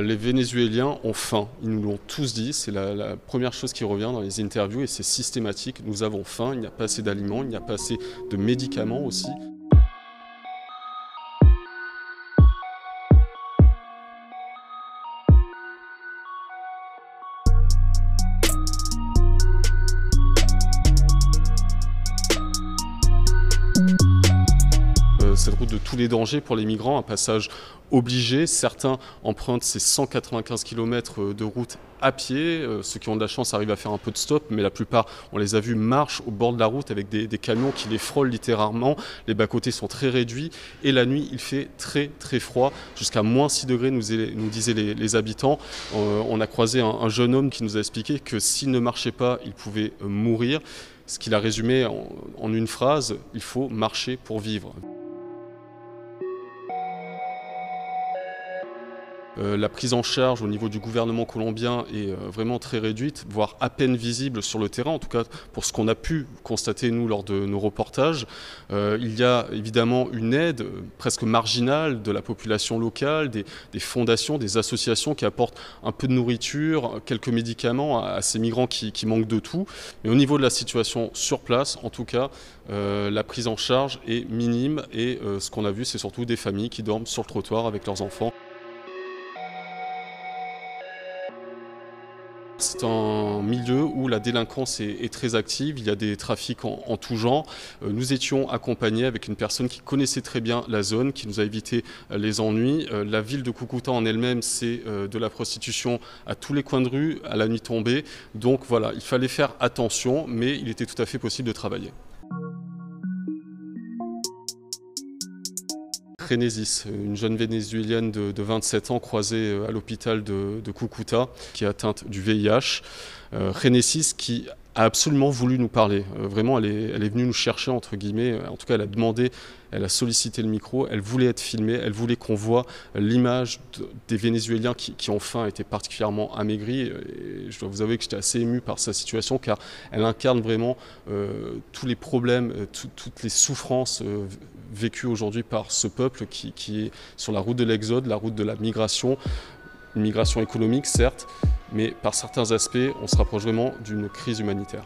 Les Vénézuéliens ont faim, ils nous l'ont tous dit, c'est la première chose qui revient dans les interviews et c'est systématique. Nous avons faim, il n'y a pas assez d'aliments, il n'y a pas assez de médicaments aussi. Cette route de tous les dangers pour les migrants, un passage obligé. Certains empruntent ces 195 km de route à pied. Ceux qui ont de la chance arrivent à faire un peu de stop, mais la plupart, on les a vus, marchent au bord de la route avec des camions qui les frôlent littéralement. Les bas-côtés sont très réduits et la nuit, il fait très très froid, jusqu'à -6 degrés, nous disaient les habitants. On a croisé un jeune homme qui nous a expliqué que s'il ne marchait pas, il pouvait mourir. Ce qu'il a résumé en une phrase: il faut marcher pour vivre. La prise en charge au niveau du gouvernement colombien est vraiment très réduite, voire à peine visible sur le terrain, en tout cas pour ce qu'on a pu constater nous lors de nos reportages. Il y a évidemment une aide presque marginale de la population locale, des fondations, des associations qui apportent un peu de nourriture, quelques médicaments à ces migrants qui manquent de tout. Mais au niveau de la situation sur place, en tout cas, la prise en charge est minime et ce qu'on a vu, c'est surtout des familles qui dorment sur le trottoir avec leurs enfants. C'est un milieu où la délinquance est très active, il y a des trafics en tout genre. Nous étions accompagnés avec une personne qui connaissait très bien la zone, qui nous a évité les ennuis. La ville de Cúcuta en elle-même, c'est de la prostitution à tous les coins de rue, à la nuit tombée. Donc voilà, il fallait faire attention, mais il était tout à fait possible de travailler. Renesis, une jeune Vénézuélienne de 27 ans croisée à l'hôpital de Cúcuta, qui est atteinte du VIH. Renesis qui a absolument voulu nous parler. Vraiment, elle est venue nous chercher, entre guillemets. En tout cas, elle a demandé, elle a sollicité le micro, elle voulait être filmée, elle voulait qu'on voit l'image des Vénézuéliens qui ont faim, étaient particulièrement amaigris. Et je dois vous avouer que j'étais assez ému par sa situation, car elle incarne vraiment tous les problèmes, toutes les souffrances vécues aujourd'hui par ce peuple qui est sur la route de l'exode, la route de la migration. Une migration économique, certes, mais par certains aspects, on se rapproche vraiment d'une crise humanitaire.